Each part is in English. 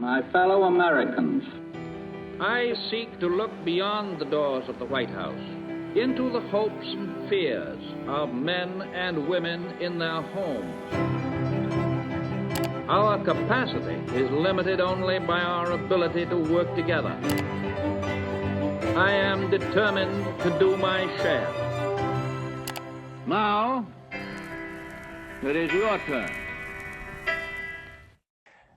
My fellow Americans, I seek to look beyond the doors of the White House into the hopes and fears of men and women in their homes. Our capacity is limited only by our ability to work together. I am determined to do my share. now it is your turn.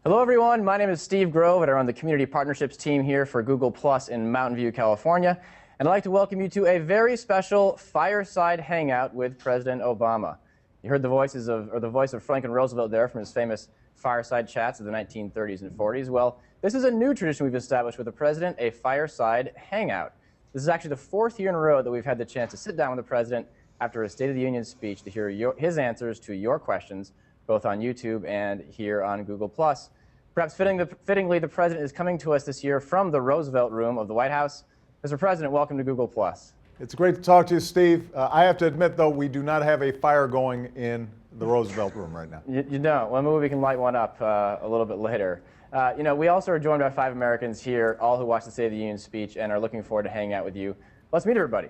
Hello everyone, my name is Steve Grove and I run the Community Partnerships team here for Google Plus in Mountain View, California. And I'd like to welcome you to a very special Fireside Hangout with President Obama. You heard the voice of Franklin Roosevelt there from his famous fireside chats of the 1930s and 40s. Well, this is a new tradition we've established with the President, a Fireside Hangout. This is actually the fourth year in a row that we've had the chance to sit down with the President after a State of the Union speech to hear his answers to your questions, both on YouTube and here on Google+. Perhaps fittingly, the President is coming to us this year from the Roosevelt Room of the White House. Mr. President, welcome to Google+. It's great to talk to you, Steve. I have to admit, though, we do not have a fire going in the Roosevelt Room right now. You don't? Well, maybe we can light one up a little bit later. We also are joined by 5 Americans here, all who watched the State of the Union speech and are looking forward to hanging out with you. Let's meet everybody.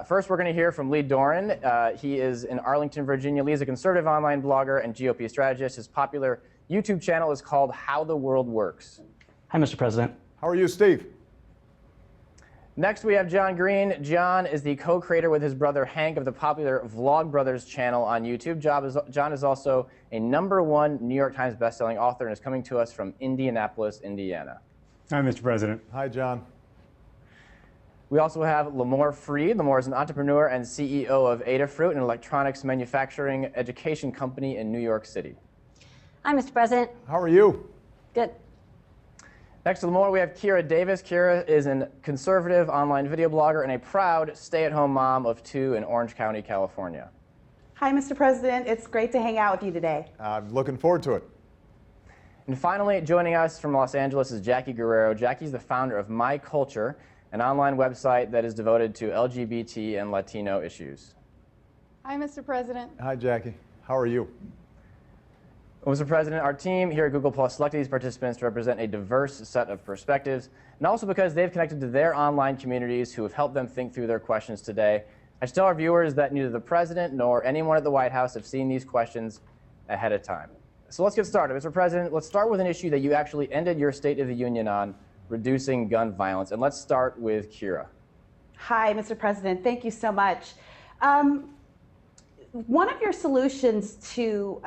First, we're going to hear from Lee Doran. He is in Arlington, Virginia. Lee is a conservative online blogger and GOP strategist. His popular YouTube channel is called How the World Works. Hi, Mr. President. How are you, Steve? Next, we have John Green. John is the co-creator with his brother Hank of the popular Vlog Brothers channel on YouTube. John is also a #1 New York Times bestselling author and is coming to us from Indianapolis, Indiana. Hi, Mr. President. Hi, John. We also have Lamore Freed. Lamore is an entrepreneur and CEO of Adafruit, an electronics manufacturing education company in New York City. Hi, Mr. President. How are you? Good. Next to Lamore, we have Kira Davis. Kira is a conservative online video blogger and a proud stay-at-home mom of 2 in Orange County, California. Hi, Mr. President. It's great to hang out with you today. I'm looking forward to it. And finally, joining us from Los Angeles is Jackie Guerrero. Jackie's the founder of My Culture, an online website that is devoted to LGBT and Latino issues. Hi, Mr. President. Hi, Jackie. How are you? Well, Mr. President, our team here at Google Plus selected these participants to represent a diverse set of perspectives, and also because they've connected to their online communities who have helped them think through their questions today. I should tell our viewers that neither the President nor anyone at the White House have seen these questions ahead of time. So let's get started. Mr. President, let's start with an issue that you actually ended your State of the Union on, reducing gun violence. And let's start with Kira. Hi, Mr. President. Thank you so much. One of your solutions to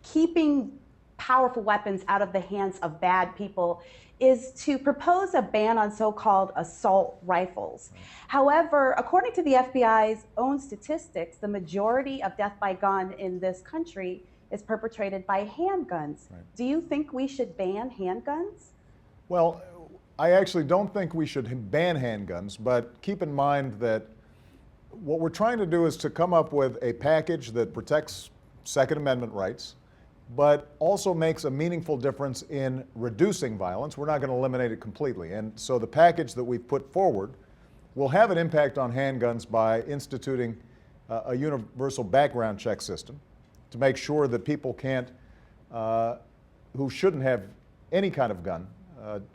keeping powerful weapons out of the hands of bad people is to propose a ban on so-called assault rifles. However, according to the FBI's own statistics, the majority of death by gun in this country is perpetrated by handguns. Right. Do you think we should ban handguns? Well, I actually don't think we should ban handguns, but keep in mind that what we're trying to do is to come up with a package that protects Second Amendment rights, but also makes a meaningful difference in reducing violence. We're not going to eliminate it completely. And so the package that we've put forward will have an impact on handguns by instituting a universal background check system to make sure that people who shouldn't have any kind of gun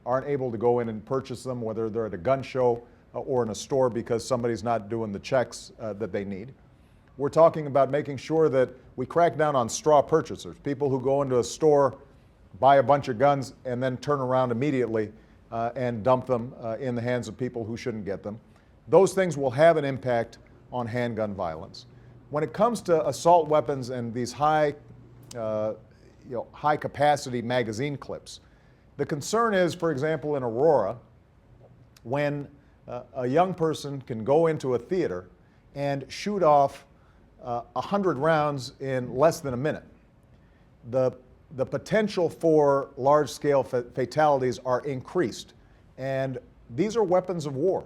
aren't able to go in and purchase them, whether they're at a gun show or in a store because somebody's not doing the checks that they need. We're talking about making sure that we crack down on straw purchasers, people who go into a store, buy a bunch of guns, and then turn around immediately and dump them in the hands of people who shouldn't get them. Those things will have an impact on handgun violence. When it comes to assault weapons and these high capacity magazine clips, the concern is, for example, in Aurora, when a young person can go into a theater and shoot off 100 rounds in less than a minute. The potential for large-scale fatalities are increased, and these are weapons of war.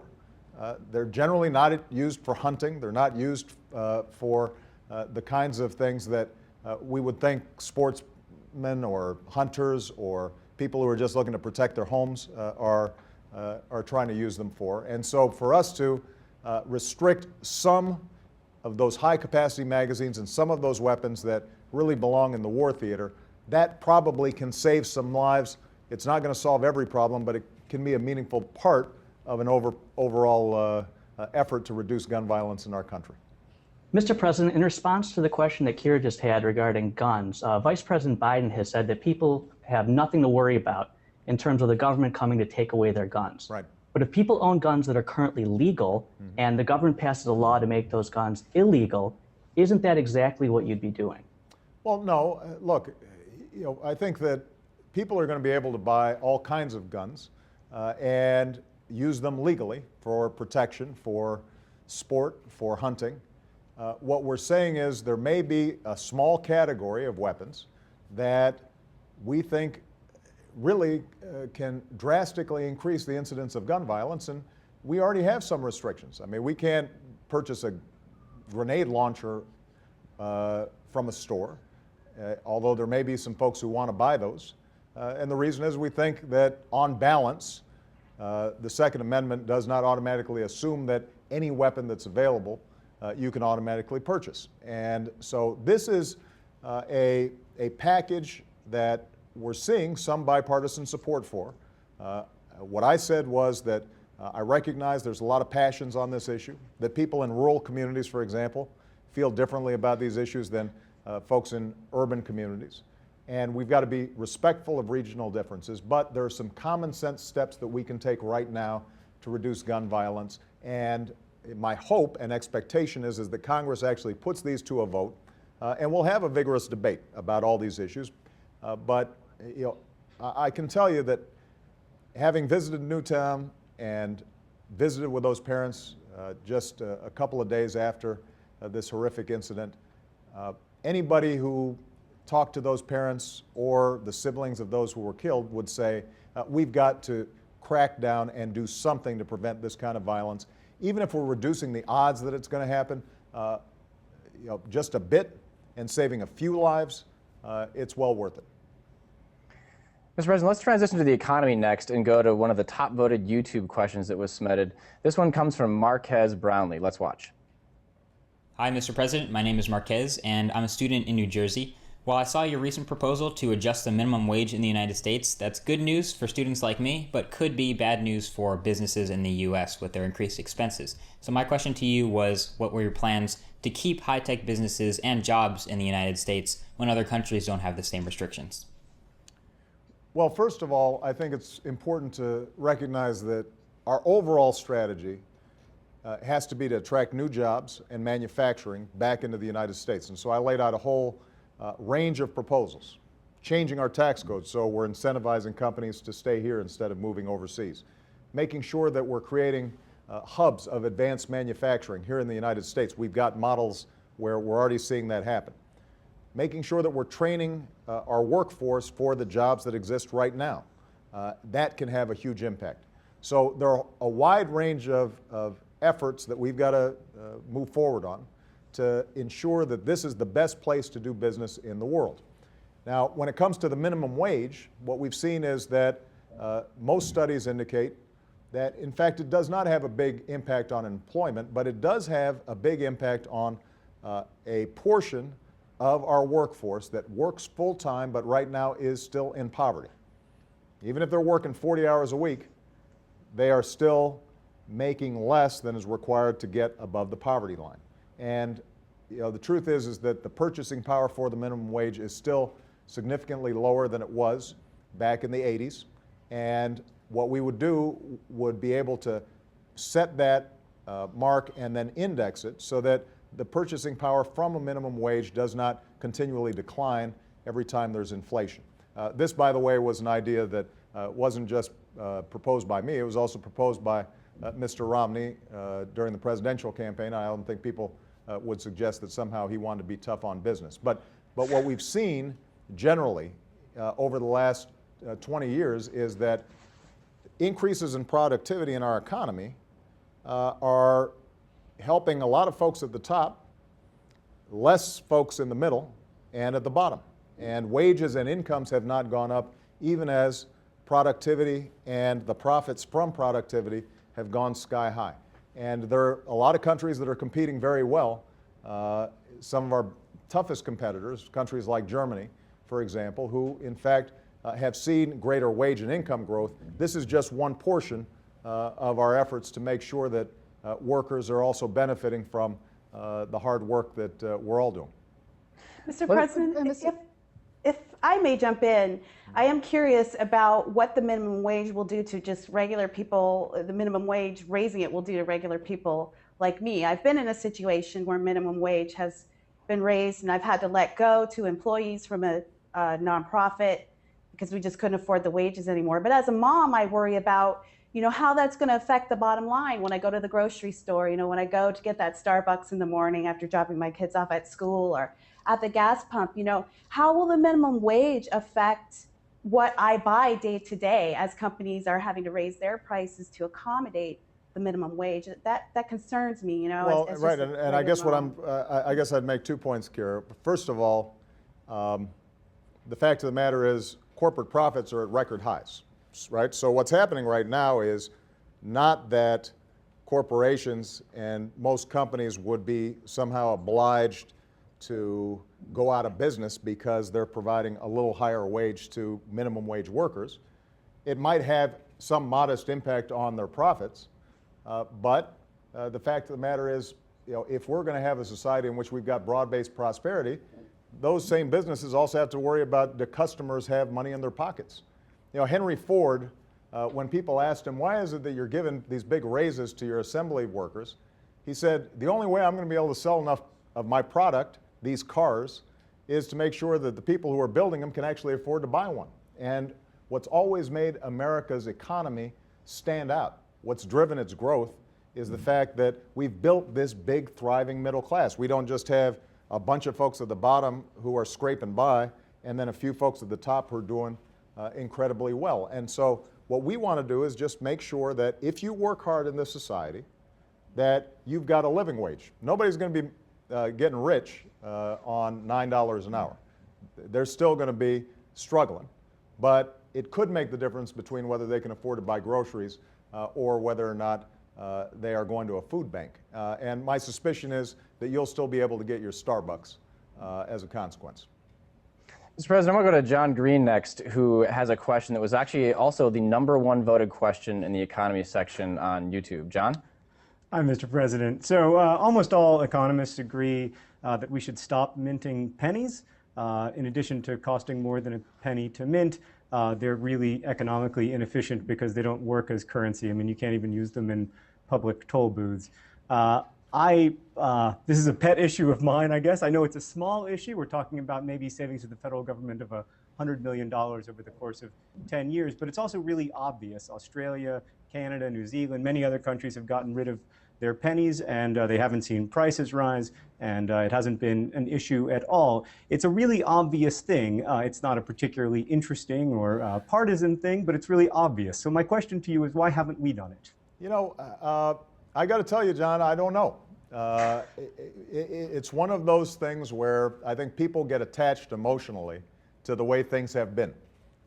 They're generally not used for hunting. They're not used for the kinds of things that we would think sportsmen or hunters or people who are just looking to protect their homes are trying to use them for. And so for us to restrict some of those high-capacity magazines and some of those weapons that really belong in the war theater, that probably can save some lives It's not going to solve every problem, but it can be a meaningful part of an overall effort to reduce gun violence in our country. Mr. President, in response to the question that Kira just had regarding guns, Vice President Biden has said that people have nothing to worry about in terms of the government coming to take away their guns. Right. But if people own guns that are currently legal and the government passes a law to make those guns illegal, isn't that exactly what you'd be doing? Well, no. Look, I think that people are going to be able to buy all kinds of guns and use them legally for protection, for sport, for hunting. What we're saying is there may be a small category of weapons that we think really can drastically increase the incidence of gun violence, and we already have some restrictions. I mean, we can't purchase a grenade launcher from a store, although there may be some folks who want to buy those. And the reason is we think that on balance, the Second Amendment does not automatically assume that any weapon that's available you can automatically purchase. And so this is a package that we're seeing some bipartisan support for. What I said was that I recognize there's a lot of passions on this issue, that people in rural communities, for example, feel differently about these issues than folks in urban communities. And we've got to be respectful of regional differences, but there are some common sense steps that we can take right now to reduce gun violence. And my hope and expectation is that Congress actually puts these to a vote, and we'll have a vigorous debate about all these issues. But I can tell you that having visited Newtown and visited with those parents just a couple of days after this horrific incident, anybody who talked to those parents or the siblings of those who were killed would say, we've got to crack down and do something to prevent this kind of violence. Even if we're reducing the odds that it's going to happen just a bit and saving a few lives, it's well worth it. Mr. President, let's transition to the economy next and go to one of the top voted YouTube questions that was submitted. This one comes from Marquez Brownlee. Let's watch. Hi, Mr. President. My name is Marquez, and I'm a student in New Jersey. While I saw your recent proposal to adjust the minimum wage in the United States, that's good news for students like me, but could be bad news for businesses in the U.S. with their increased expenses. So my question to you was, what were your plans to keep high-tech businesses and jobs in the United States when other countries don't have the same restrictions? Well, first of all, I think it's important to recognize that our overall strategy has to be to attract new jobs and manufacturing back into the United States. And so I laid out a whole range of proposals, changing our tax code so we're incentivizing companies to stay here instead of moving overseas, making sure that we're creating hubs of advanced manufacturing here in the United States. We've got models where we're already seeing that happen. Making sure that we're training our workforce for the jobs that exist right now. That can have a huge impact. So there are a wide range of efforts that we've got to move forward on to ensure that this is the best place to do business in the world. Now, when it comes to the minimum wage, what we've seen is that most studies indicate that, in fact, it does not have a big impact on employment, but it does have a big impact on a portion of our workforce that works full-time but right now is still in poverty. Even if they're working 40 hours a week, they are still making less than is required to get above the poverty line. And the truth is that the purchasing power for the minimum wage is still significantly lower than it was back in the 80s. And what we would do would be able to set that mark and then index it so that the purchasing power from a minimum wage does not continually decline every time there's inflation. This, by the way, was an idea that wasn't just proposed by me. It was also proposed by Mr. Romney during the presidential campaign. I don't think people would suggest that somehow he wanted to be tough on business. But what we've seen generally over the last 20 years is that increases in productivity in our economy are helping a lot of folks at the top, less folks in the middle, and at the bottom. And wages and incomes have not gone up even as productivity and the profits from productivity have gone sky high. And there are a lot of countries that are competing very well. Some of our toughest competitors, countries like Germany, for example, who in fact have seen greater wage and income growth. This is just one portion of our efforts to make sure that workers are also benefiting from the hard work that we're all doing. Mr. President, if I may jump in, I am curious about what the minimum wage will do to just regular people, the minimum wage, raising it will do to regular people like me. I've been in a situation where minimum wage has been raised and I've had to let go to employees from a nonprofit because we just couldn't afford the wages anymore. But as a mom, I worry about, how that's going to affect the bottom line when I go to the grocery store, when I go to get that Starbucks in the morning after dropping my kids off at school or at the gas pump. How will the minimum wage affect what I buy day to day as companies are having to raise their prices to accommodate the minimum wage? That concerns me, Well, as right, just and I guess I guess I'd make 2 points, Kira. First of all, the fact of the matter is corporate profits are at record highs, right? So what's happening right now is not that corporations and most companies would be somehow obliged to go out of business because they're providing a little higher wage to minimum wage workers. It might have some modest impact on their profits, but the fact of the matter is, if we're going to have a society in which we've got broad-based prosperity, those same businesses also have to worry about the customers have money in their pockets. Henry Ford, when people asked him, why is it that you're giving these big raises to your assembly workers? He said, the only way I'm going to be able to sell enough of my product, these cars, is to make sure that the people who are building them can actually afford to buy one. And what's always made America's economy stand out, what's driven its growth, is the fact that we've built this big, thriving middle class. We don't just have a bunch of folks at the bottom who are scraping by, and then a few folks at the top who are doing incredibly well. And so what we want to do is just make sure that if you work hard in this society, that you've got a living wage. Nobody's going to be getting rich on $9 an hour. They're still going to be struggling, but it could make the difference between whether they can afford to buy groceries or whether or not they are going to a food bank. And my suspicion is that you'll still be able to get your Starbucks as a consequence. Mr. President, I'm going to go to John Green next, who has a question that was actually also the #1 voted question in the economy section on YouTube. John? Hi, Mr. President. So almost all economists agree that we should stop minting pennies. In addition to costing more than a penny to mint, they're really economically inefficient because they don't work as currency. I mean, you can't even use them in public toll booths. This is a pet issue of mine, I guess. I know it's a small issue. We're talking about maybe savings to the federal government of $100 million over the course of 10 years, but it's also really obvious. Australia, Canada, New Zealand, many other countries have gotten rid of their pennies, and they haven't seen prices rise, and it hasn't been an issue at all. It's a really obvious thing. It's not a particularly interesting or partisan thing, but it's really obvious. So my question to you is, why haven't we done it? I got to tell you, John, I don't know. It's one of those things where I think people get attached emotionally to the way things have been.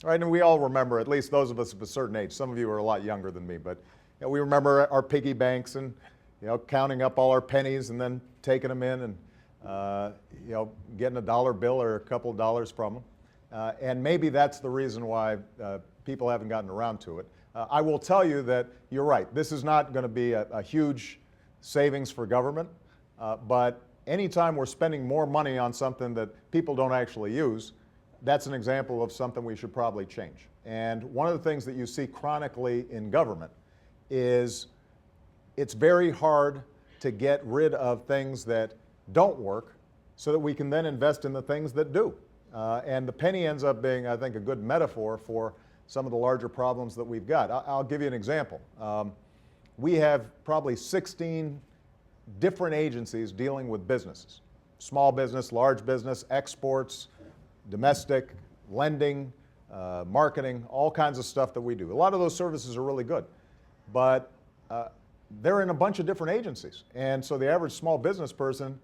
Right? And we all remember, at least those of us of a certain age, some of you are a lot younger than me, but we remember our piggy banks and counting up all our pennies and then taking them in and getting a dollar bill or a couple of dollars from them. And maybe that's the reason why people haven't gotten around to it. I will tell you that you're right. This is not going to be a huge savings for government, but anytime we're spending more money on something that people don't actually use, that's an example of something we should probably change. And one of the things that you see chronically in government is it's very hard to get rid of things that don't work so that we can then invest in the things that do. And the penny ends up being, I think, a good metaphor for some of the larger problems that we've got. I'll give you an example. We have probably 16 different agencies dealing with businesses. Small business, large business, exports, domestic, lending, marketing, all kinds of stuff that we do. A lot of those services are really good, but they're in a bunch of different agencies. And so the average small business person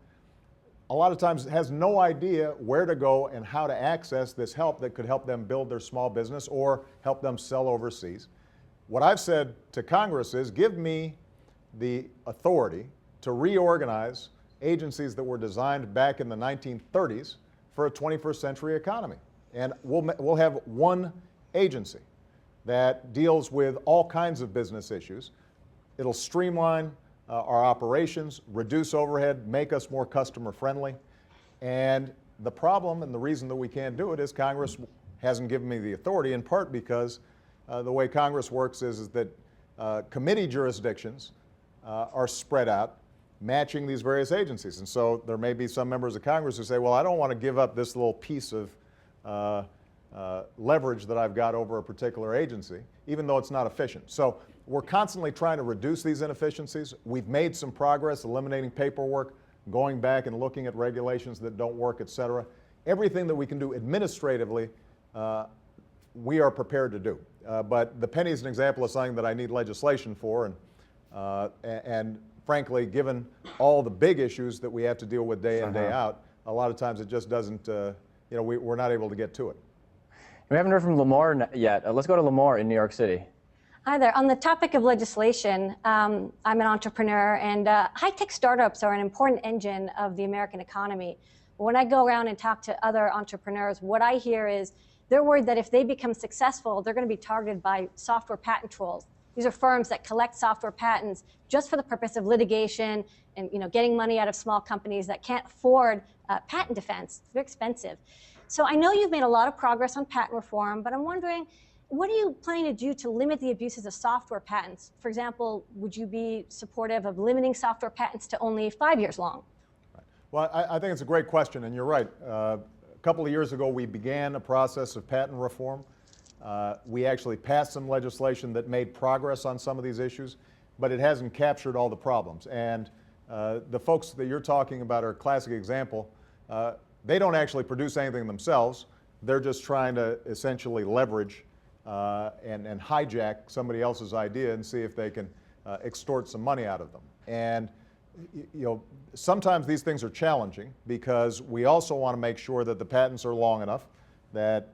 a lot of times has no idea where to go and how to access this help that could help them build their small business or help them sell overseas. What I've said to Congress is, give me the authority to reorganize agencies that were designed back in the 1930s for a 21st century economy. And we'll have one agency that deals with all kinds of business issues. It'll streamline our operations, reduce overhead, make us more customer friendly. And the problem and the reason that we can't do it is Congress hasn't given me the authority, in part because the way Congress works is that committee jurisdictions are spread out, matching these various agencies. And so there may be some members of Congress who say, well, I don't want to give up this little piece of leverage that I've got over a particular agency, even though it's not efficient. So we're constantly trying to reduce these inefficiencies. We've made some progress eliminating paperwork, going back and looking at regulations that don't work, et cetera. Everything that we can do administratively, we are prepared to do. But the penny is an example of something that I need legislation for, and frankly, given all the big issues that we have to deal with day in, day out, a lot of times it just doesn't, we're not able to get to it. We haven't heard from Lamar yet. Let's go to Lamar in New York City. Hi there. On the topic of legislation, I'm an entrepreneur, and high-tech startups are an important engine of the American economy. When I go around and talk to other entrepreneurs, what I hear is they're worried that if they become successful, they're going to be targeted by software patent trolls. These are firms that collect software patents just for the purpose of litigation and getting money out of small companies that can't afford patent defense. It's very expensive. So I know you've made a lot of progress on patent reform, but I'm wondering, what are you planning to do to limit the abuses of software patents? For example, would you be supportive of limiting software patents to only 5 years long? Right. Well, I think it's a great question, and you're right. A couple of years ago, we began a process of patent reform. We actually passed some legislation that made progress on some of these issues, but it hasn't captured all the problems. And the folks that you're talking about are a classic example. They don't actually produce anything themselves. They're just trying to essentially leverage and hijack somebody else's idea and see if they can extort some money out of them. And sometimes these things are challenging because we also want to make sure that the patents are long enough that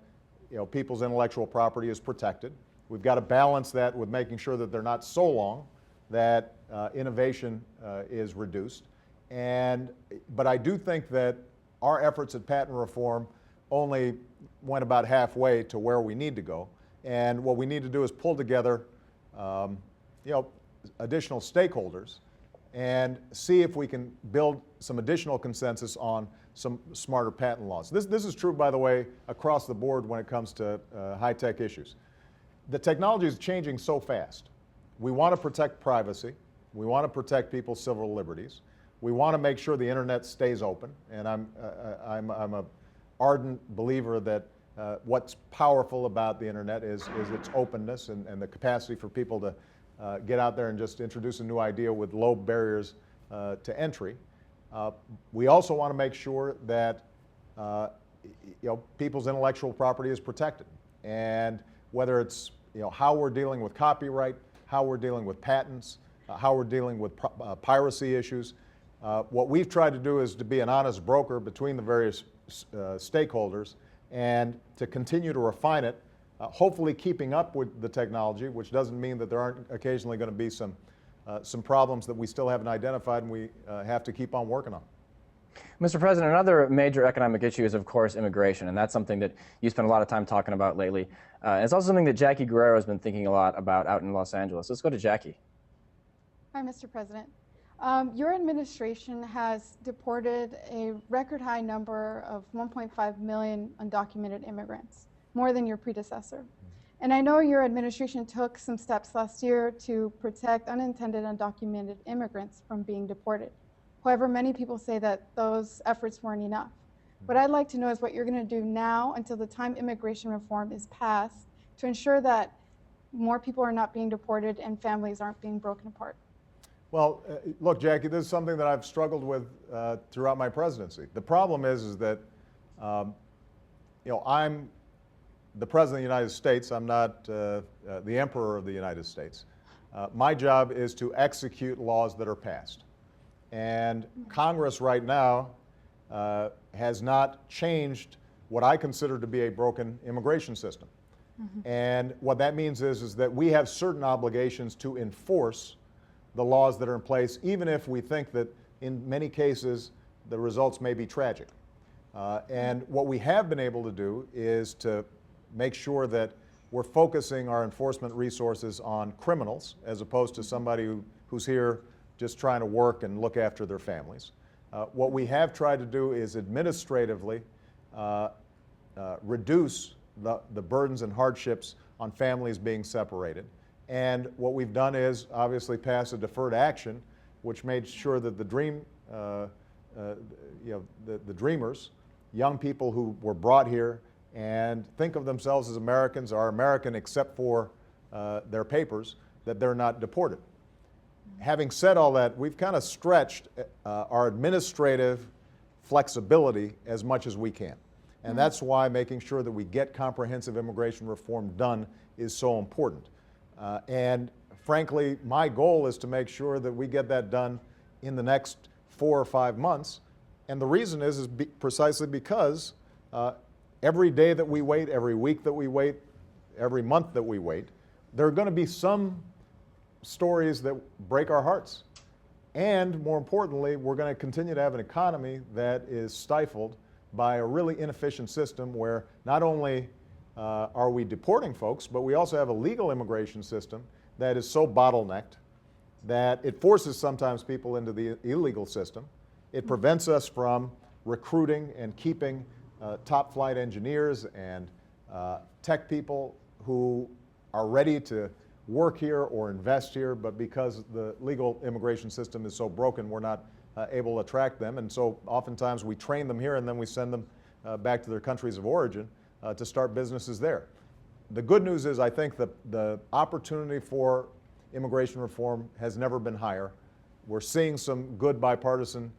people's intellectual property is protected. We've got to balance that with making sure that they're not so long that innovation is reduced. But I do think that our efforts at patent reform only went about halfway to where we need to go. And what we need to do is pull together additional stakeholders and see if we can build some additional consensus on some smarter patent laws. This is true, by the way, across the board when it comes to high-tech issues. The technology is changing so fast. We want to protect privacy. We want to protect people's civil liberties. We want to make sure the internet stays open. And I'm an ardent believer that what's powerful about the internet is its openness and the capacity for people to get out there and just introduce a new idea with low barriers to entry. We also want to make sure that people's intellectual property is protected, and whether it's how we're dealing with copyright, how we're dealing with patents, how we're dealing with piracy issues. What we've tried to do is to be an honest broker between the various stakeholders and to continue to refine it, hopefully keeping up with the technology, which doesn't mean that there aren't occasionally going to be some problems that we still haven't identified and we have to keep on working on. Mr. President, another major economic issue is, of course, immigration, and that's something that you spend a lot of time talking about lately. It's also something that Jackie Guerrero has been thinking a lot about out in Los Angeles. Let's go to Jackie. Hi, Mr. President. Your administration has deported a record high number of 1.5 million undocumented immigrants, more than your predecessor. And I know your administration took some steps last year to protect unintended undocumented immigrants from being deported. However, many people say that those efforts weren't enough. What I'd like to know is what you're going to do now until the time immigration reform is passed to ensure that more people are not being deported and families aren't being broken apart. Well, look, Jackie, this is something that I've struggled with throughout my presidency. The problem is that, I'm the President of the United States. I'm not the Emperor of the United States. My job is to execute laws that are passed. And Congress right now has not changed what I consider to be a broken immigration system. And what that means is that we have certain obligations to enforce the laws that are in place, even if we think that in many cases the results may be tragic. And what we have been able to do is to make sure that we're focusing our enforcement resources on criminals as opposed to somebody who's here just trying to work and look after their families. What we have tried to do is administratively reduce the burdens and hardships on families being separated. And what we've done is obviously pass a deferred action, which made sure that the dreamers, young people who were brought here and think of themselves as Americans, are American except for their papers, that they're not deported. Having said all that, we've kind of stretched our administrative flexibility as much as we can. And that's why making sure that we get comprehensive immigration reform done is so important. And frankly, my goal is to make sure that we get that done in the next 4 or 5 months. And the reason is precisely because every day that we wait, every week that we wait, every month that we wait, there are going to be some stories that break our hearts. And more importantly, we're going to continue to have an economy that is stifled by a really inefficient system where not only are we deporting folks, but we also have a legal immigration system that is so bottlenecked that it forces sometimes people into the illegal system. It prevents us from recruiting and keeping top flight engineers and tech people who are ready to work here or invest here, but because the legal immigration system is so broken, we're not able to attract them. And so oftentimes we train them here and then we send them back to their countries of origin to start businesses there. The good news is I think the opportunity for immigration reform has never been higher. We're seeing some good bipartisan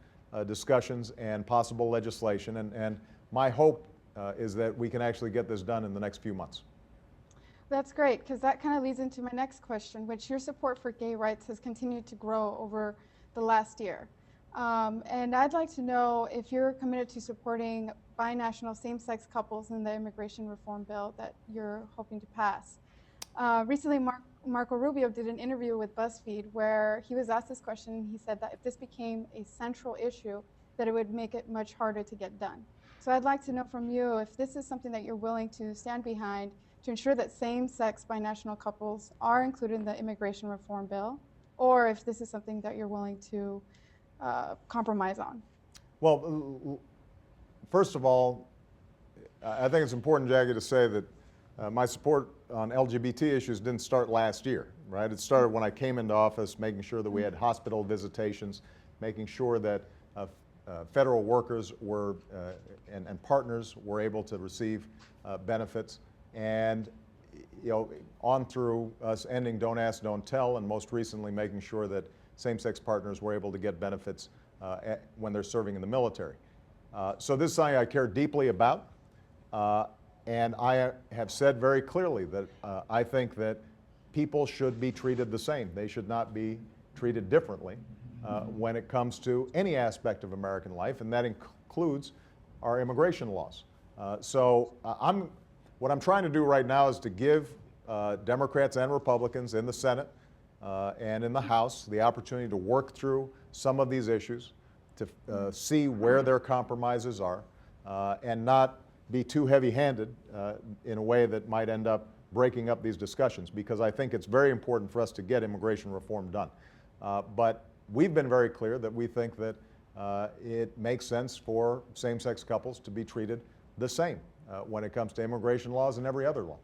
discussions and possible legislation, and my hope is that we can actually get this done in the next few months. That's great, because that kind of leads into my next question, which your support for gay rights has continued to grow over the last year. And I'd like to know if you're committed to supporting binational same-sex couples in the immigration reform bill that you're hoping to pass. Recently, Marco Rubio did an interview with BuzzFeed where he was asked this question, and he said that if this became a central issue, that it would make it much harder to get done. So I'd like to know from you if this is something that you're willing to stand behind to ensure that same-sex binational couples are included in the immigration reform bill, or if this is something that you're willing to compromise on. Well, first of all, I think it's important, Jackie, to say that my support on LGBT issues didn't start last year, right? It started when I came into office, making sure that we had hospital visitations, making sure that federal workers were and partners were able to receive benefits, and on through us ending Don't Ask, Don't Tell, and most recently making sure that same-sex partners were able to get benefits when they're serving in the military. So this is something I care deeply about, and I have said very clearly that I think that people should be treated the same. They should not be treated differently when it comes to any aspect of American life, and that includes our immigration laws. What I'm trying to do right now is to give Democrats and Republicans in the Senate and in the House the opportunity to work through some of these issues, to see where their compromises are, and not be too heavy-handed in a way that might end up breaking up these discussions, because I think it's very important for us to get immigration reform done. But we've been very clear that we think that it makes sense for same-sex couples to be treated the same when it comes to immigration laws and every other law.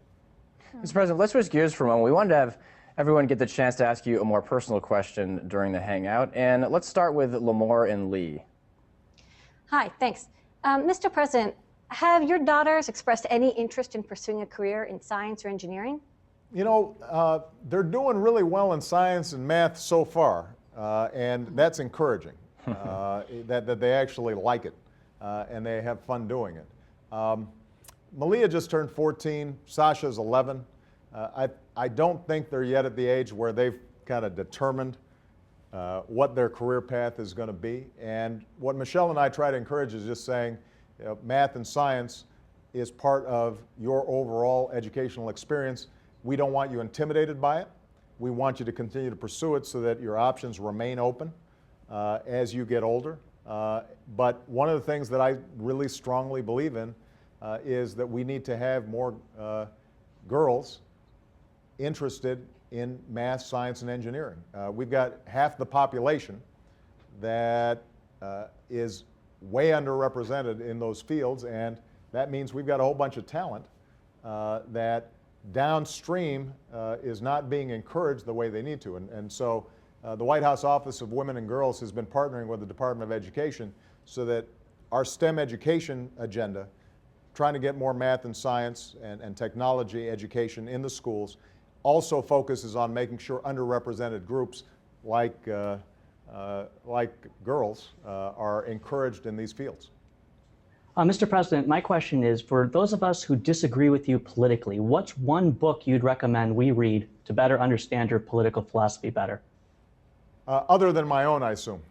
Mr. President, let's switch gears for a moment. We wanted to have everyone get the chance to ask you a more personal question during the Hangout, and let's start with Lamore and Lee. Hi, thanks. Mr. President, have your daughters expressed any interest in pursuing a career in science or engineering? They're doing really well in science and math so far, and that's encouraging, that they actually like it, and they have fun doing it. Malia just turned 14, Sasha's 11. I don't think they're yet at the age where they've kind of determined what their career path is going to be. And what Michelle and I try to encourage is just saying, math and science is part of your overall educational experience. We don't want you intimidated by it. We want you to continue to pursue it so that your options remain open as you get older. But one of the things that I really strongly believe in is that we need to have more girls interested in math, science, and engineering. We've got half the population that is way underrepresented in those fields, and that means we've got a whole bunch of talent that downstream is not being encouraged the way they need to. And so the White House Office of Women and Girls has been partnering with the Department of Education so that our STEM education agenda, trying to get more math and science and technology education in the schools, also focuses on making sure underrepresented groups like girls are encouraged in these fields. Mr. President, my question is, for those of us who disagree with you politically, what's one book you'd recommend we read to better understand your political philosophy better? Other than my own, I assume.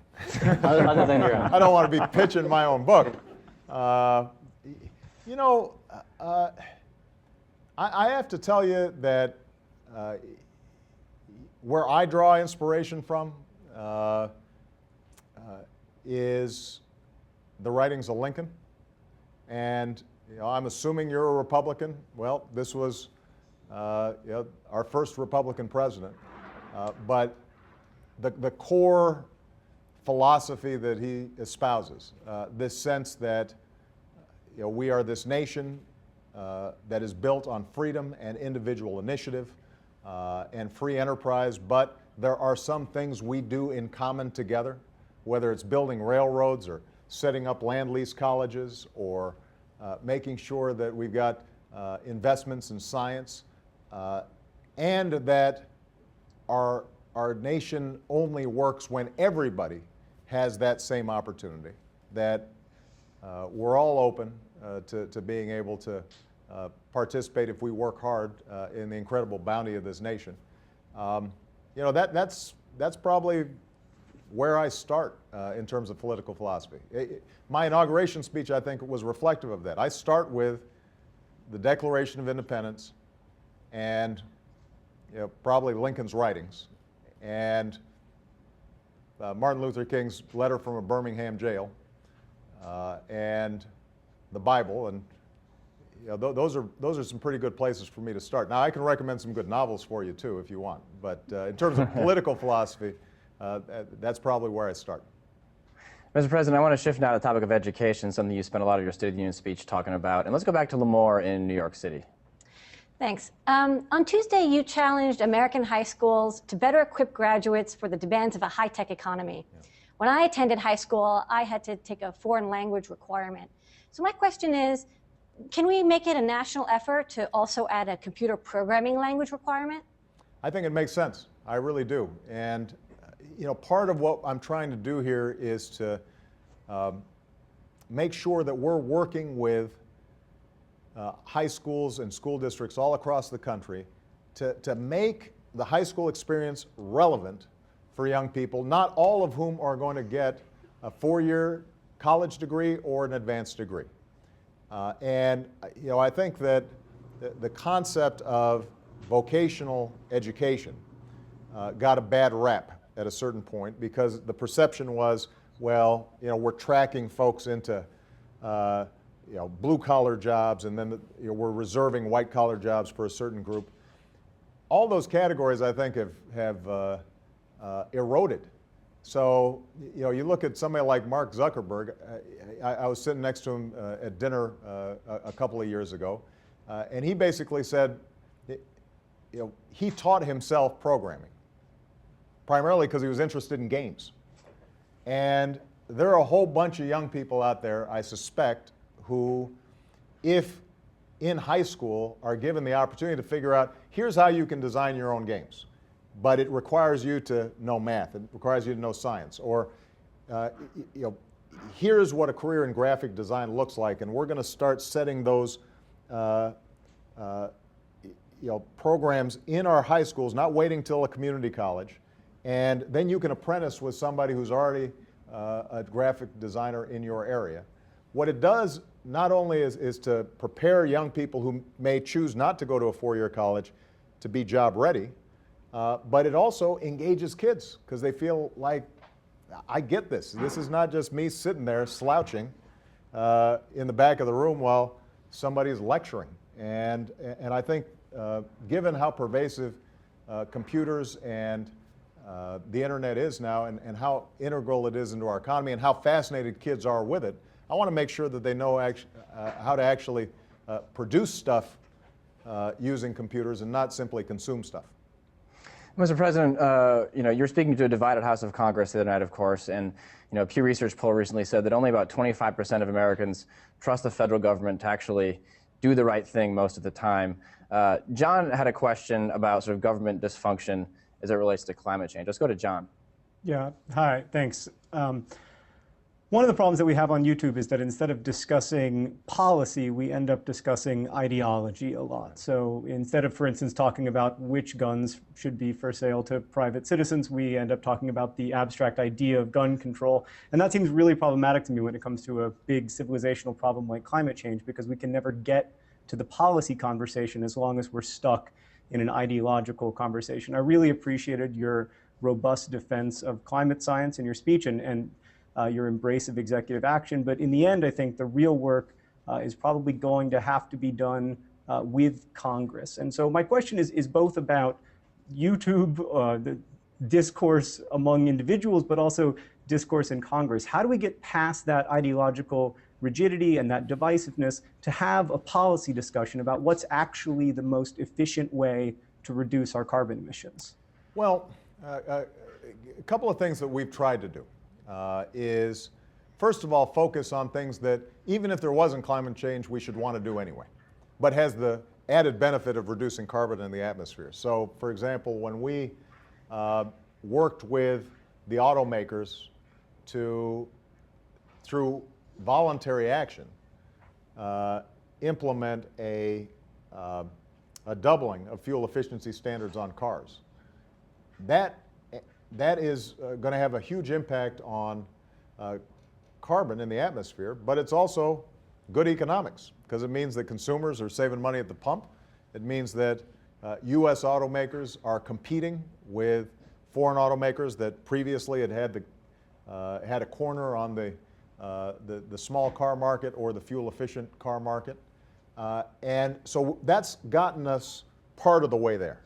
Other than your own. I don't want to be pitching my own book. You know, I have to tell you that where I draw inspiration from is the writings of Lincoln. And I'm assuming you're a Republican. Well, this was our first Republican president. But the core philosophy that he espouses, this sense that we are this nation that is built on freedom and individual initiative and free enterprise, but there are some things we do in common together, whether it's building railroads or setting up land lease colleges or making sure that we've got investments in science, and that our nation only works when everybody has that same opportunity, that we're all open to being able to participate if we work hard in the incredible bounty of this nation. That's probably where I start in terms of political philosophy. My inauguration speech, I think, was reflective of that. I start with the Declaration of Independence and probably Lincoln's writings and Martin Luther King's letter from a Birmingham jail and the Bible, and those are some pretty good places for me to start. Now, I can recommend some good novels for you too if you want, but in terms of political philosophy, that's probably where I start. Mr. President, I want to shift now to the topic of education, something you spent a lot of your State of the Union speech talking about. And let's go back to Lemoore in New York City. Thanks. On Tuesday, you challenged American high schools to better equip graduates for the demands of a high-tech economy. Yeah. When I attended high school, I had to take a foreign language requirement. So my question is, can we make it a national effort to also add a computer programming language requirement? I think it makes sense. I really do. And part of what I'm trying to do here is to make sure that we're working with high schools and school districts all across the country to make the high school experience relevant for young people, not all of whom are going to get a four-year college degree or an advanced degree. And I think that the concept of vocational education got a bad rap at a certain point because the perception was, well, we're tracking folks into blue-collar jobs, and then we're reserving white-collar jobs for a certain group. All those categories, I think, have eroded. So, you look at somebody like Mark Zuckerberg. I was sitting next to him at dinner a couple of years ago, and he basically said, he taught himself programming, primarily because he was interested in games. And there are a whole bunch of young people out there, I suspect, who, if in high school, are given the opportunity to figure out, here's how you can design your own games. But it requires you to know math, it requires you to know science, or here's what a career in graphic design looks like, and we're going to start setting those programs in our high schools, not waiting till a community college, and then you can apprentice with somebody who's already a graphic designer in your area. What it does not only is to prepare young people who may choose not to go to a four-year college to be job ready, but it also engages kids because they feel like I get this. This is not just me sitting there slouching in the back of the room while somebody's lecturing. And I think given how pervasive computers and the internet is now, and how integral it is into our economy, and how fascinated kids are with it, I want to make sure that they know how to actually produce stuff using computers and not simply consume stuff. Mr. President, you're speaking to a divided House of Congress the other night, of course, and Pew Research poll recently said that only about 25% of Americans trust the federal government to actually do the right thing most of the time. John had a question about sort of government dysfunction as it relates to climate change. Let's go to John. Yeah, hi, thanks. One of the problems that we have on YouTube is that instead of discussing policy, we end up discussing ideology a lot. So instead of, for instance, talking about which guns should be for sale to private citizens, we end up talking about the abstract idea of gun control. And that seems really problematic to me when it comes to a big civilizational problem like climate change, because we can never get to the policy conversation as long as we're stuck in an ideological conversation. I really appreciated your robust defense of climate science in your speech and your embrace of executive action. But in the end, I think the real work is probably going to have to be done with Congress. And so my question is both about YouTube, the discourse among individuals, but also discourse in Congress. How do we get past that ideological rigidity and that divisiveness to have a policy discussion about what's actually the most efficient way to reduce our carbon emissions? Well, a couple of things that we've tried to do is, first of all, focus on things that, even if there wasn't climate change, we should want to do anyway, but has the added benefit of reducing carbon in the atmosphere. So, for example, when we worked with the automakers to, through voluntary action, implement a doubling of fuel efficiency standards on cars, that is going to have a huge impact on carbon in the atmosphere, but it's also good economics because it means that consumers are saving money at the pump. It means that U.S. automakers are competing with foreign automakers that previously had a corner on the small car market or the fuel-efficient car market. And so that's gotten us part of the way there.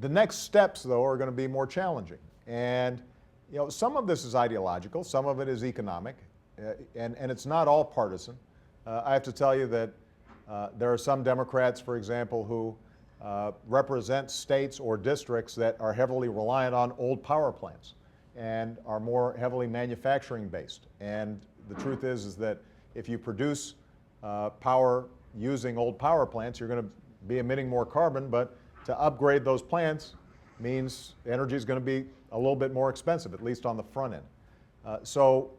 The next steps, though, are going to be more challenging. And some of this is ideological, some of it is economic, and it's not all partisan. I have to tell you that there are some Democrats, for example, who represent states or districts that are heavily reliant on old power plants and are more heavily manufacturing based. And the truth is that if you produce power using old power plants, you're going to be emitting more carbon, but to upgrade those plants means energy is going to be a little bit more expensive, at least on the front end. So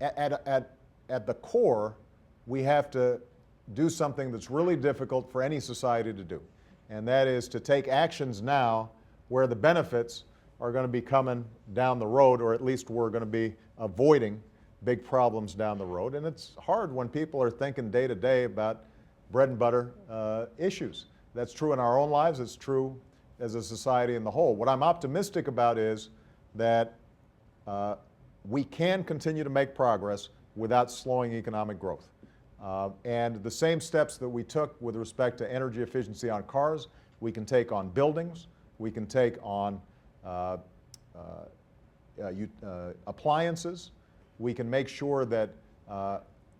at the core, we have to do something that's really difficult for any society to do, and that is to take actions now where the benefits are going to be coming down the road, or at least we're going to be avoiding big problems down the road. And it's hard when people are thinking day to day about bread and butter issues. That's true in our own lives. It's true as a society in the whole. What I'm optimistic about is that we can continue to make progress without slowing economic growth. And the same steps that we took with respect to energy efficiency on cars, we can take on buildings, we can take on appliances. We can make sure that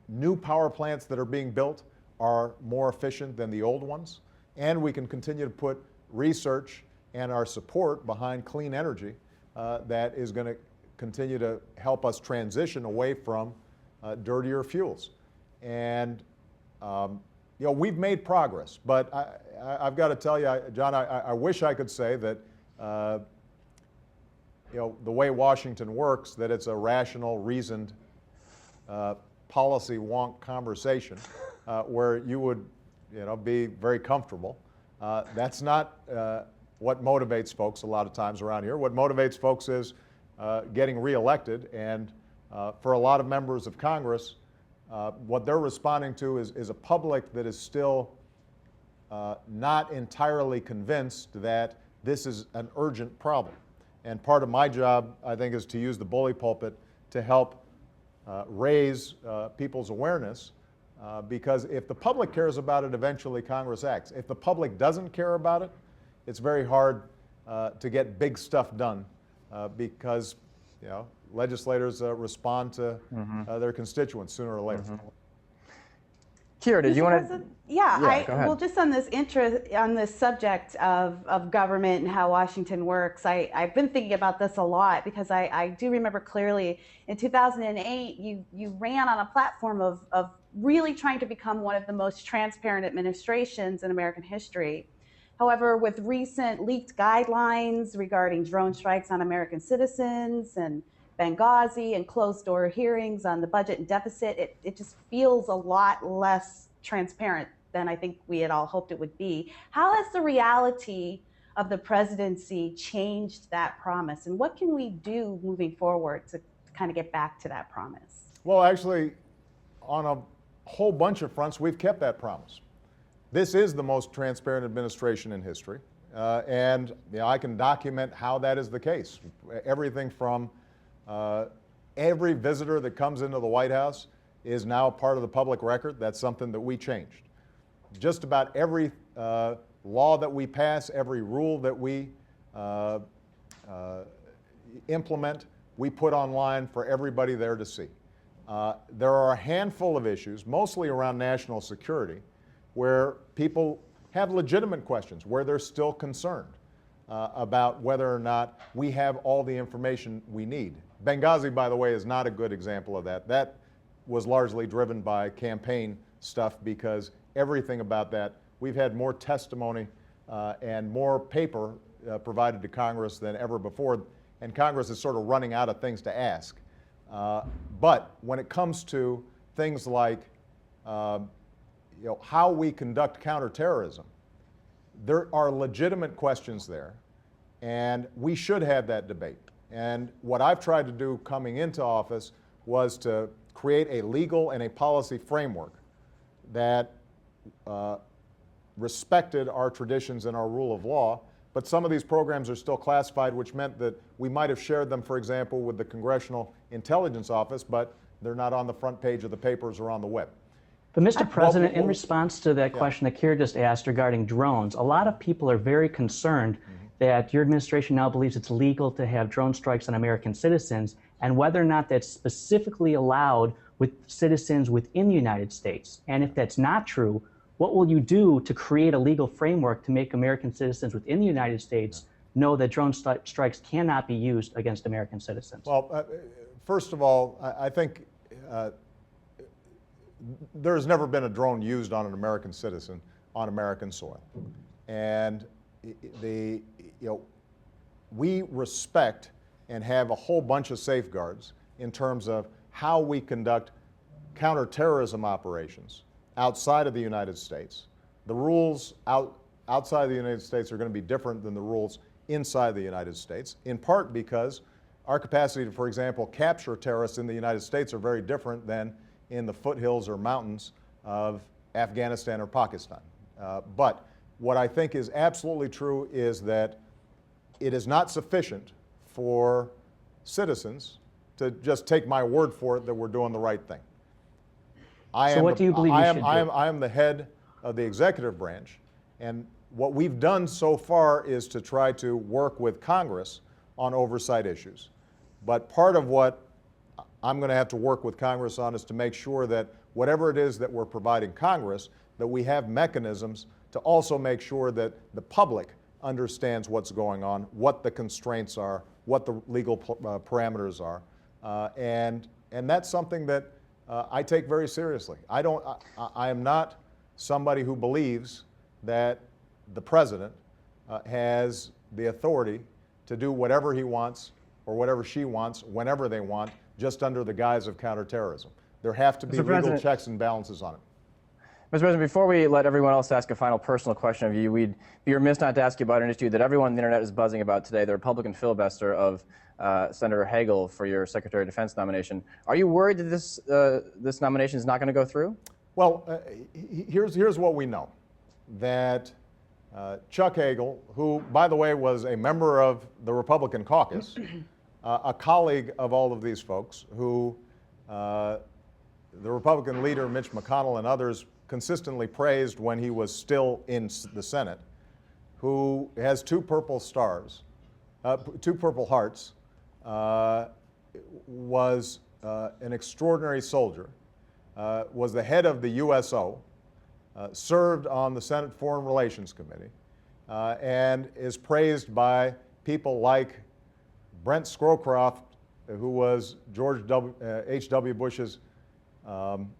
new power plants that are being built are more efficient than the old ones. And we can continue to put research and our support behind clean energy that is going to continue to help us transition away from dirtier fuels. And we've made progress, but I've got to tell you, John, I wish I could say that the way Washington works, that it's a rational, reasoned, policy wonk conversation where you would be very comfortable. That's not what motivates folks a lot of times around here. What motivates folks is getting reelected, and for a lot of members of Congress, what they're responding to is a public that is still not entirely convinced that this is an urgent problem. And part of my job, I think, is to use the bully pulpit to help raise people's awareness, because if the public cares about it, eventually Congress acts. If the public doesn't care about it, it's very hard to get big stuff done, because legislators respond to their constituents sooner or later. Kira, did you want to? President? Yeah, go ahead. Well, just on this subject of government and how Washington works, I've been thinking about this a lot, because I do remember clearly in 2008 you ran on a platform of really trying to become one of the most transparent administrations in American history. However, with recent leaked guidelines regarding drone strikes on American citizens and Benghazi and closed-door hearings on the budget and deficit, it just feels a lot less transparent than I think we had all hoped it would be. How has the reality of the presidency changed that promise, and what can we do moving forward to kind of get back to that promise? Well, actually, on a whole bunch of fronts, we've kept that promise. This is the most transparent administration in history, and I can document how that is the case. Everything from every visitor that comes into the White House is now part of the public record. That's something that we changed. Just about every law that we pass, every rule that we implement, we put online for everybody there to see. There are a handful of issues, mostly around national security, where people have legitimate questions, where they're still concerned about whether or not we have all the information we need. Benghazi, by the way, is not a good example of that. That was largely driven by campaign stuff, because everything about that, we've had more testimony and more paper provided to Congress than ever before, and Congress is sort of running out of things to ask. But when it comes to things like how we conduct counterterrorism, there are legitimate questions there, and we should have that debate. And what I've tried to do coming into office was to create a legal and a policy framework that respected our traditions and our rule of law, but some of these programs are still classified, which meant that we might have shared them, for example, with the Congressional Intelligence Office, but they're not on the front page of the papers or on the web. But Mr. President, in response to that question that Kira just asked regarding drones, a lot of people are very concerned that your administration now believes it's legal to have drone strikes on American citizens, and whether or not that's specifically allowed with citizens within the United States. And if that's not true, what will you do to create a legal framework to make American citizens within the United States know that drone strikes cannot be used against American citizens? Well, first of all, I think there's never been a drone used on an American citizen on American soil. And we respect and have a whole bunch of safeguards in terms of how we conduct counterterrorism operations outside of the United States. The rules outside of the United States are going to be different than the rules inside the United States, in part because our capacity to, for example, capture terrorists in the United States are very different than in the foothills or mountains of Afghanistan or Pakistan. But what I think is absolutely true is that it is not sufficient for citizens to just take my word for it that we're doing the right thing. What do you believe we should do? I am the head of the executive branch, and what we've done so far is to try to work with Congress on oversight issues. But part of what I'm going to have to work with Congress on is to make sure that whatever it is that we're providing Congress, that we have mechanisms to also make sure that the public understands what's going on, what the constraints are, what the legal parameters are, and that's something that I take very seriously. I am not somebody who believes that the president has the authority to do whatever he wants or whatever she wants whenever they want, just under the guise of counterterrorism. There have to be legal checks and balances on it. Mr. President, before we let everyone else ask a final personal question of you, we'd be remiss not to ask you about an issue that everyone on the internet is buzzing about today, the Republican filibuster of Senator Hagel for your Secretary of Defense nomination. Are you worried that this nomination is not going to go through? Well, here's what we know, that Chuck Hagel, who, by the way, was a member of the Republican caucus, a colleague of all of these folks, who the Republican leader, Mitch McConnell, and others consistently praised when he was still in the Senate, who has two Purple Stars, two Purple Hearts, was an extraordinary soldier, was the head of the USO, served on the Senate Foreign Relations Committee, and is praised by people like Brent Scowcroft, who was George H.W. Bush's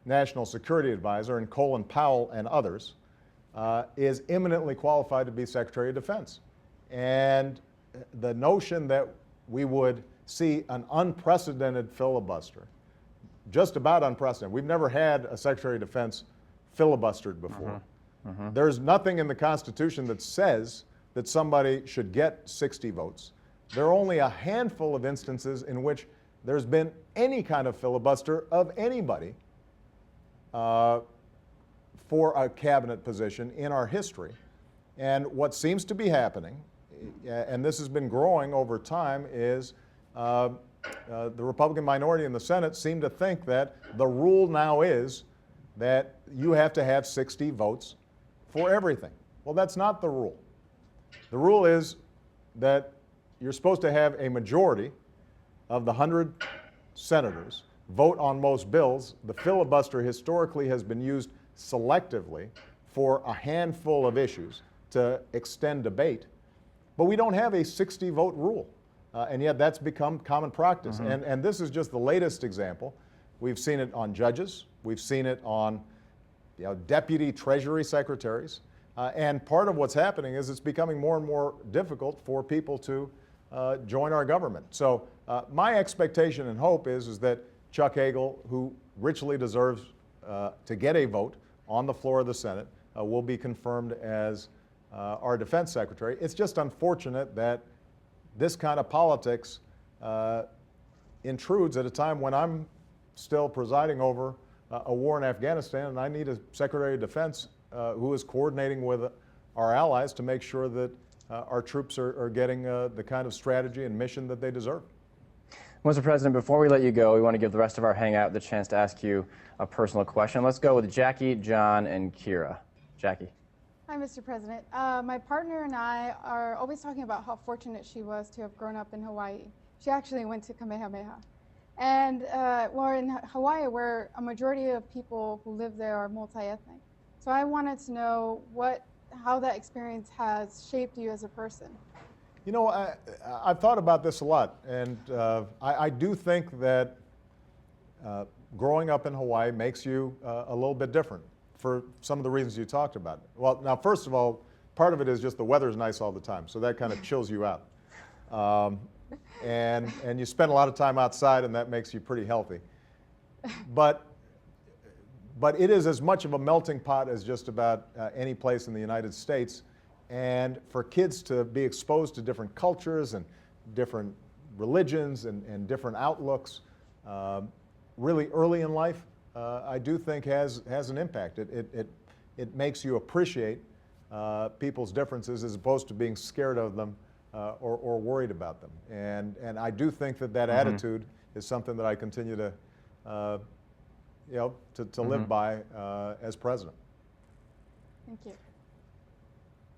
national security advisor, and Colin Powell and others, is eminently qualified to be Secretary of Defense. And the notion that we would see an unprecedented filibuster, just about unprecedented. We've never had a Secretary of Defense filibustered before. There's nothing in the Constitution that says that somebody should get 60 votes. There are only a handful of instances in which there's been any kind of filibuster of anybody for a cabinet position in our history. And what seems to be happening, and this has been growing over time, is the Republican minority in the Senate seem to think that the rule now is that you have to have 60 votes for everything. Well, that's not the rule. The rule is that you're supposed to have a majority of the 100 senators vote on most bills. The filibuster historically has been used selectively for a handful of issues to extend debate. But we don't have a 60-vote rule, and yet that's become common practice. And this is just the latest example. We've seen it on judges. We've seen it on deputy Treasury secretaries. And part of what's happening is it's becoming more and more difficult for people to join our government. So my expectation and hope is that Chuck Hagel, who richly deserves to get a vote on the floor of the Senate, will be confirmed as our defense secretary. It's just unfortunate that this kind of politics intrudes at a time when I'm still presiding over a war in Afghanistan, and I need a Secretary of Defense who is coordinating with our allies to make sure that our troops are getting the kind of strategy and mission that they deserve. Mr. President, before we let you go, we want to give the rest of our Hangout the chance to ask you a personal question. Let's go with Jackie, John, and Kira. Jackie. Hi, Mr. President. My partner and I are always talking about how fortunate she was to have grown up in Hawaii. She actually went to Kamehameha. And we're in Hawaii, where a majority of people who live there are multi-ethnic. So I wanted to know how that experience has shaped you as a person. You know, I've thought about this a lot, and I do think that growing up in Hawaii makes you a little bit different for some of the reasons you talked about. Well, now, first of all, part of it is just the weather's nice all the time, so that kind of chills you out. And you spend a lot of time outside, and that makes you pretty healthy. But it is as much of a melting pot as just about any place in the United States. And for kids to be exposed to different cultures and different religions and different outlooks really early in life, I do think has an impact. It makes you appreciate people's differences as opposed to being scared of them or worried about them. And I do think that attitude is something that I continue to live by as president. Thank you.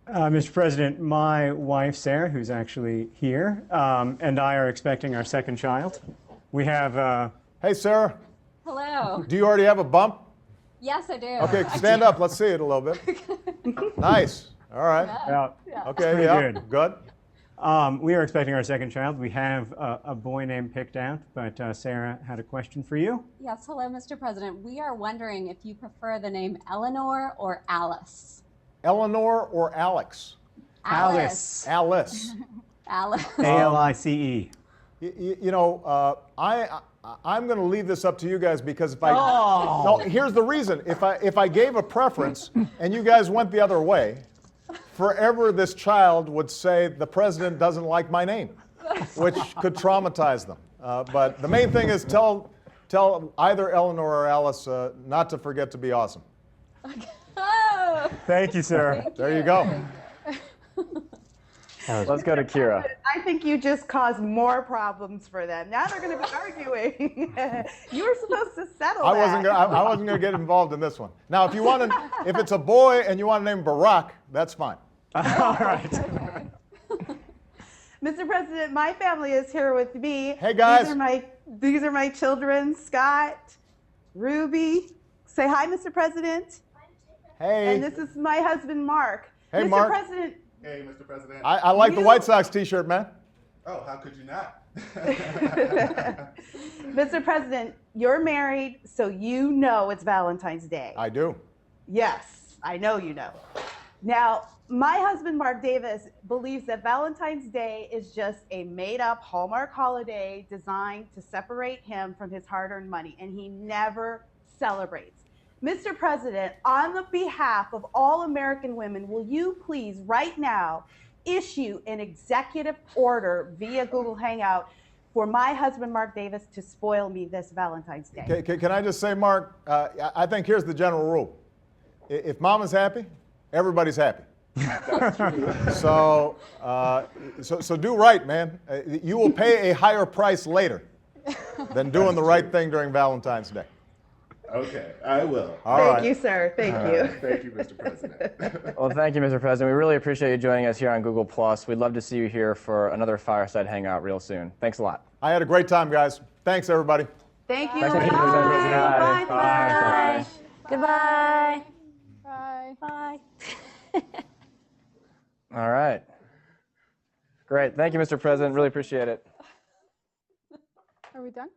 Mr. President, my wife, Sarah, who's actually here, and I are expecting our second child. We have... Hey, Sarah. Hello. Do you already have a bump? Yes, I do. Okay, stand up. Let's see it a little bit. Nice. All right. Yeah. Okay, yeah, good. We are expecting our second child. We have a boy name picked out, but Sarah had a question for you. Yes, hello, Mr. President. We are wondering if you prefer the name Eleanor or Alice. Eleanor or Alex? Alice. Alice. Alice. A-L-I-C-E. You know, I'm going to leave this up to you guys because if I no, here's the reason. If I gave a preference and you guys went the other way, forever this child would say the president doesn't like my name, which could traumatize them. But the main thing is tell either Eleanor or Alice not to forget to be awesome. Oh. Thank you, Sarah. Thank There you go. Let's go to Kira. I think you just caused more problems for them. Now they're going to be arguing. You were supposed to settle I that. I wasn't going to get involved in this one. Now, if you want to, if it's a boy and you want to name Barack, that's fine. All right. Mr. President, my family is here with me. Hey, guys. These are my children, Scott, Ruby. Say hi, Mr. President. Hey. And this is my husband, Mark. Hey, Mr. Mark. President. Hey, Mr. President. I like the White Sox t-shirt, man. Oh, how could you not? Mr. President, you're married, so you know it's Valentine's Day. I do. Yes, I know you know. Now, my husband, Mark Davis, believes that Valentine's Day is just a made-up Hallmark holiday designed to separate him from his hard-earned money, and he never celebrates. Mr. President, on the behalf of all American women, will you please right now issue an executive order via Google Hangout for my husband, Mark Davis, to spoil me this Valentine's Day? Can I just say, Mark, I think here's the general rule. If mama's happy, everybody's happy. So do right, man. You will pay a higher price later than doing the right thing during Valentine's Day. Okay, I will. Thank you, sir. Thank you. Thank you, Mr. President. Well, thank you, Mr. President. We really appreciate you joining us here on Google+. We'd love to see you here for another Fireside Hangout real soon. Thanks a lot. I had a great time, guys. Thanks, everybody. Thank you. Thanks, Bye. Mr. President. Bye. Bye. Goodbye. Bye. Bye. All right. Great. Thank you, Mr. President. Really appreciate it. Are we done?